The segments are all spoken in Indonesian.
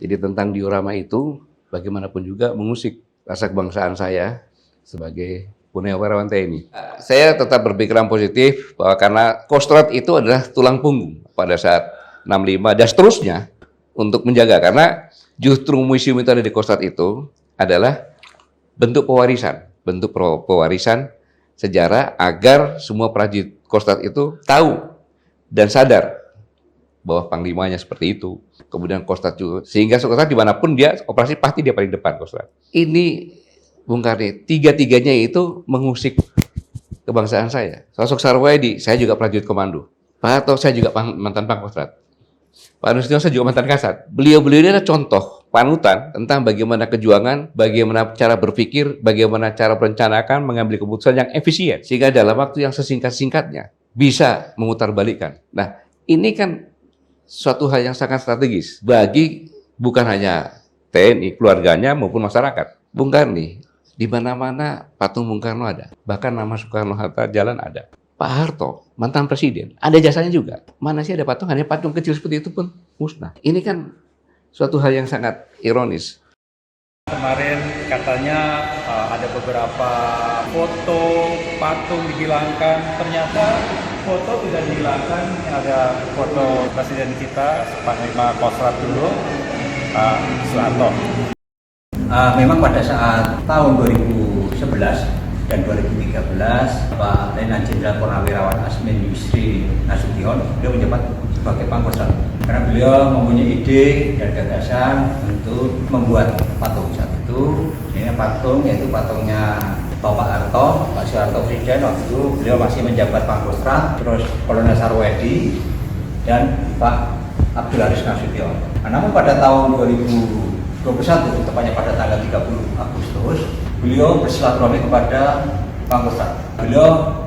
Jadi tentang diorama itu bagaimanapun juga mengusik rasa kebangsaan saya sebagai Purnawirawan TNI. Saya tetap berpikiran positif bahwa karena Kostrad itu adalah tulang punggung pada saat 65 dan seterusnya untuk menjaga, karena justru museum itu ada di Kostrad itu adalah bentuk pewarisan sejarah agar semua prajurit Kostrad itu tahu dan sadar bahwa panglimanya seperti itu. Kemudian Kostrad juga, sehingga Kostrad dimanapun dia operasi pasti dia paling depan Kostrad. Ini Bung Karni, tiga-tiganya itu mengusik kebangsaan saya. Sosok Sarwoedi, saya juga prajurit komando. Pak Harto, saya juga mantan Pangkostrat. Pak Nusantara, saya juga mantan Kasat. Beliau-beliau ini adalah contoh panutan tentang bagaimana kejuangan, bagaimana cara berpikir, bagaimana cara merencanakan, mengambil keputusan yang efisien, sehingga dalam waktu yang sesingkat-singkatnya bisa memutarbalikkan. Nah, ini kan suatu hal yang sangat strategis bagi bukan hanya TNI, keluarganya maupun masyarakat. Bung Karni, di mana-mana patung Bung Karno ada, bahkan nama Soekarno-Hatta jalan ada. Pak Harto, mantan presiden, ada jasanya juga. Mana sih ada patung, hanya patung kecil seperti itu pun musnah. Ini kan suatu hal yang sangat ironis. Kemarin katanya ada beberapa foto patung dihilangkan, ternyata foto tidak dihilangkan. Ada foto presiden kita, Panglima Kostrad dulu, Pak Soeharto. Memang pada saat tahun 2011 dan 2013, Pak Letnan Jenderal Purnawirawan Asmin Yusri Nasution beliau menjabat sebagai Pangkostrat, karena beliau mempunyai ide dan gagasan untuk membuat patung saat itu. Ini patung yaitu patungnya Bapak Harto, Pak Soeharto Presiden waktu itu beliau masih menjabat Pangkostrat, terus Kolonel Sarwoedi dan Pak Abdul Haris Nasution. Namun pada tahun 2021, tepatnya pada tanggal 30 Agustus, beliau bersilaturahmi kepada Pangkostrat. Beliau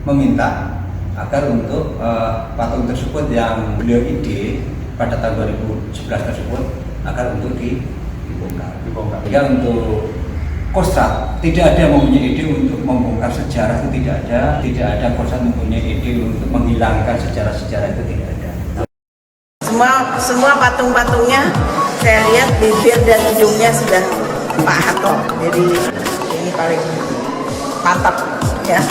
meminta agar untuk patung tersebut yang beliau ide pada tahun 2011 tersebut agar untuk dibongkar. Ya, untuk Kostrad tidak ada yang mempunyai ide untuk membongkar sejarah, itu tidak ada Kostrad mempunyai ide untuk menghilangkan sejarah-sejarah, itu tidak ada. Semua patung-patungnya saya lihat bibir dan hidungnya sudah Pak Harto, jadi ini paling mantap ya.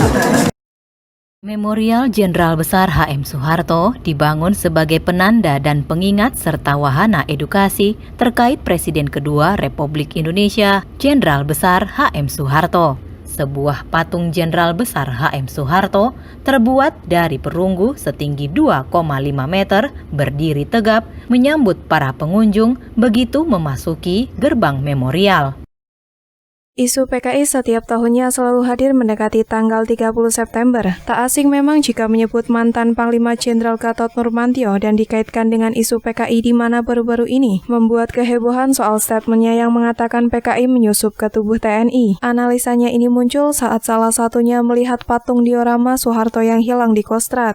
Memorial Jenderal Besar HM Soeharto dibangun sebagai penanda dan pengingat serta wahana edukasi terkait Presiden kedua Republik Indonesia, Jenderal Besar HM Soeharto. Sebuah patung Jenderal Besar HM Soeharto terbuat dari perunggu setinggi 2,5 meter berdiri tegap menyambut para pengunjung begitu memasuki gerbang memorial. Isu PKI setiap tahunnya selalu hadir mendekati tanggal 30 September. Tak asing memang jika menyebut mantan Panglima Jenderal Gatot Nurmantio dan dikaitkan dengan isu PKI di mana baru-baru ini membuat kehebohan soal statementnya yang mengatakan PKI menyusup ke tubuh TNI. Analisanya ini muncul saat salah satunya melihat patung diorama Soeharto yang hilang di Kostrad.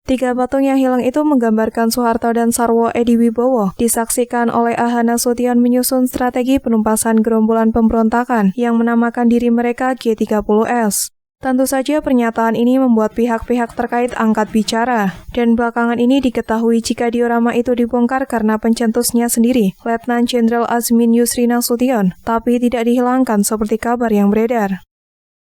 3 patung yang hilang itu menggambarkan Soeharto dan Sarwoedi Wibowo, disaksikan oleh AH Nasution menyusun strategi penumpasan gerombolan pemberontakan yang menamakan diri mereka G30S. Tentu saja pernyataan ini membuat pihak-pihak terkait angkat bicara, dan belakangan ini diketahui jika diorama itu dibongkar karena pencetusnya sendiri, Letnan Jenderal Asmin Yusri Nasution, tapi tidak dihilangkan seperti kabar yang beredar.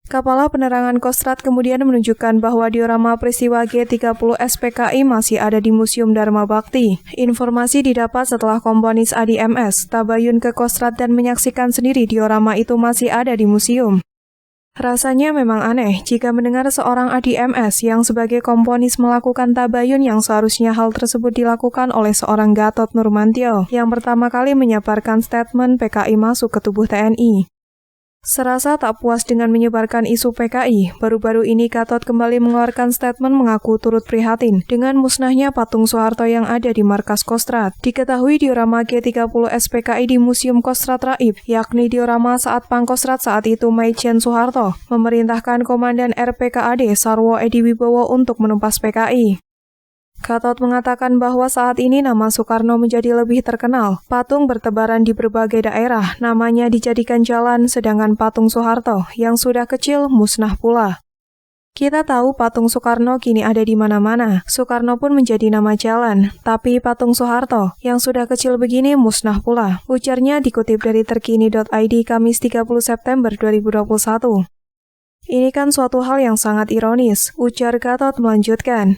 Kepala Penerangan Kostrad kemudian menunjukkan bahwa diorama peristiwa G30 SPKI masih ada di Museum Dharma Bakti. Informasi didapat setelah komponis ADMS tabayun ke Kostrad dan menyaksikan sendiri diorama itu masih ada di museum. Rasanya memang aneh jika mendengar seorang ADMS yang sebagai komponis melakukan tabayun yang seharusnya hal tersebut dilakukan oleh seorang Gatot Nurmantio yang pertama kali menyebarkan statement PKI masuk ke tubuh TNI. Serasa tak puas dengan menyebarkan isu PKI, baru-baru ini Gatot kembali mengeluarkan statement mengaku turut prihatin dengan musnahnya patung Soeharto yang ada di markas Kostrad. Diketahui diorama G30 SPKI di Museum Kostrad Raib, yakni diorama saat Pangkostrat saat itu Maijen Soeharto memerintahkan Komandan RPKAD Sarwoedi Wibowo untuk menumpas PKI. Gatot mengatakan bahwa saat ini nama Soekarno menjadi lebih terkenal. Patung bertebaran di berbagai daerah, namanya dijadikan jalan, sedangkan patung Soeharto yang sudah kecil musnah pula. Kita tahu patung Soekarno kini ada di mana-mana. Soekarno pun menjadi nama jalan. Tapi patung Soeharto yang sudah kecil begini musnah pula. Ujarnya dikutip dari terkini.id Kamis 30 September 2021. Ini kan suatu hal yang sangat ironis, ujar Gatot melanjutkan.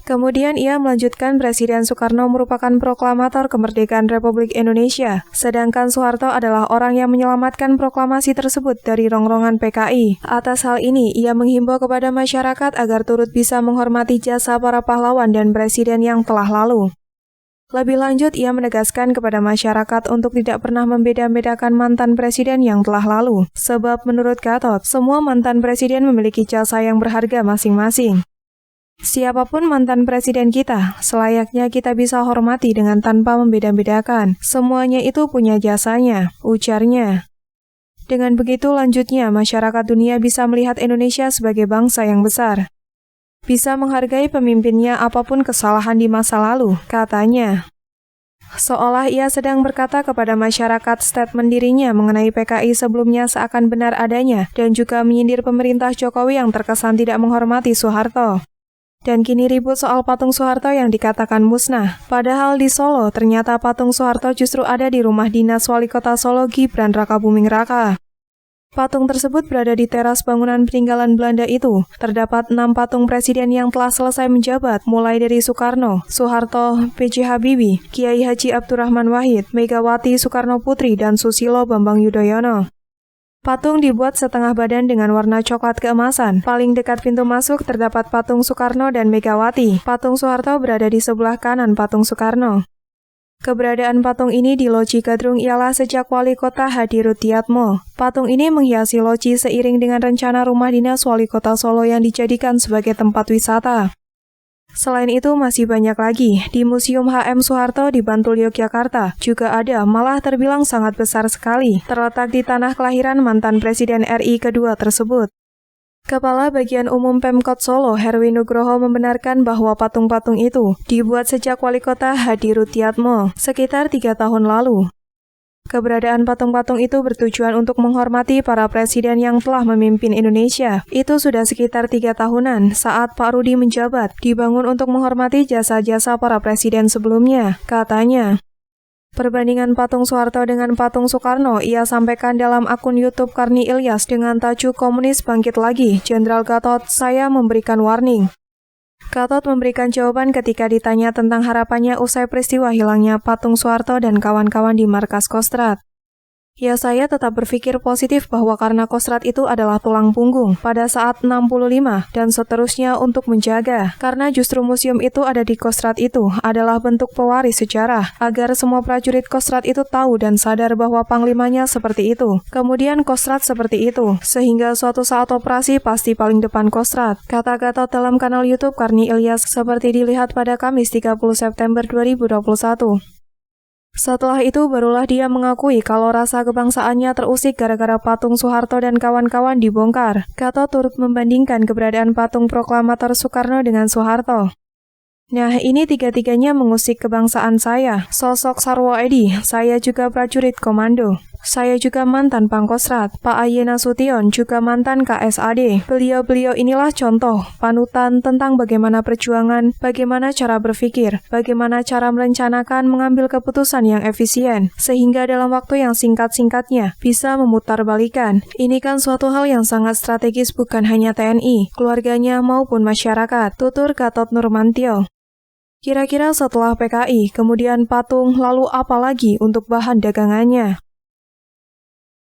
Kemudian ia melanjutkan Presiden Soekarno merupakan proklamator kemerdekaan Republik Indonesia, sedangkan Soeharto adalah orang yang menyelamatkan proklamasi tersebut dari rongrongan PKI. Atas hal ini, ia menghimbau kepada masyarakat agar turut bisa menghormati jasa para pahlawan dan presiden yang telah lalu. Lebih lanjut, ia menegaskan kepada masyarakat untuk tidak pernah membeda-bedakan mantan presiden yang telah lalu, sebab menurut Gatot, semua mantan presiden memiliki jasa yang berharga masing-masing. Siapapun mantan presiden kita, selayaknya kita bisa hormati dengan tanpa membeda-bedakan. Semuanya itu punya jasanya, ujarnya. Dengan begitu lanjutnya, masyarakat dunia bisa melihat Indonesia sebagai bangsa yang besar. Bisa menghargai pemimpinnya apapun kesalahan di masa lalu, katanya. Seolah ia sedang berkata kepada masyarakat statement dirinya mengenai PKI sebelumnya seakan benar adanya dan juga menyindir pemerintah Jokowi yang terkesan tidak menghormati Soeharto. Dan kini ribut soal patung Soeharto yang dikatakan musnah. Padahal di Solo, ternyata patung Soeharto justru ada di rumah dinas Wali Kota Solo Gibran Rakabuming Raka. Patung tersebut berada di teras bangunan peninggalan Belanda itu. Terdapat 6 patung presiden yang telah selesai menjabat, mulai dari Soekarno, Soeharto, B.J. Habibie, Kiai Haji Abdurrahman Wahid, Megawati Soekarno Putri, dan Susilo Bambang Yudhoyono. Patung dibuat setengah badan dengan warna coklat keemasan. Paling dekat pintu masuk terdapat patung Soekarno dan Megawati. Patung Soeharto berada di sebelah kanan patung Soekarno. Keberadaan patung ini di Loji Gadrung ialah sejak Wali Kota Hadi Rudiatmo. Patung ini menghiasi loji seiring dengan rencana rumah dinas Wali Kota Solo yang dijadikan sebagai tempat wisata. Selain itu masih banyak lagi. Di Museum HM Soeharto di Bantul, Yogyakarta juga ada, malah terbilang sangat besar sekali, terletak di tanah kelahiran mantan Presiden RI kedua tersebut. Kepala Bagian Umum Pemkot Solo, Herwi Nugroho, membenarkan bahwa patung-patung itu dibuat sejak Wali Kota Hadi Rudiatmo, sekitar 3 tahun lalu. Keberadaan patung-patung itu bertujuan untuk menghormati para presiden yang telah memimpin Indonesia. Itu sudah sekitar 3 tahunan saat Pak Rudi menjabat, dibangun untuk menghormati jasa-jasa para presiden sebelumnya, katanya. Perbandingan patung Soeharto dengan patung Soekarno ia sampaikan dalam akun YouTube Karni Ilyas dengan tajuk Komunis Bangkit Lagi, Jenderal Gatot, saya memberikan warning. Gatot memberikan jawaban ketika ditanya tentang harapannya usai peristiwa hilangnya patung Soeharto dan kawan-kawan di markas Kostrad. Ya, saya tetap berpikir positif bahwa karena Kostrad itu adalah tulang punggung pada saat 65 dan seterusnya untuk menjaga. Karena justru museum itu ada di Kostrad itu adalah bentuk pewaris sejarah agar semua prajurit Kostrad itu tahu dan sadar bahwa panglimanya seperti itu. Kemudian Kostrad seperti itu, sehingga suatu saat operasi pasti paling depan Kostrad, kata Gatot dalam kanal YouTube Karni Ilyas seperti dilihat pada Kamis 30 September 2021. Setelah itu barulah dia mengakui kalau rasa kebangsaannya terusik gara-gara patung Soeharto dan kawan-kawan dibongkar. Gatot turut membandingkan keberadaan patung proklamator Soekarno dengan Soeharto. Nah, ini tiga-tiganya mengusik kebangsaan saya. Sosok Sarwo Edi, saya juga prajurit komando. Saya juga mantan Pangkostrat. Pak Aye Nasution juga mantan KSAD. Beliau-beliau inilah contoh, panutan tentang bagaimana perjuangan, bagaimana cara berpikir, bagaimana cara merencanakan mengambil keputusan yang efisien, sehingga dalam waktu yang singkat-singkatnya bisa memutarbalikan. Ini kan suatu hal yang sangat strategis bukan hanya TNI, keluarganya maupun masyarakat, tutur Gatot Nurmantio. Kira-kira setelah PKI, kemudian patung, lalu apa lagi untuk bahan dagangannya?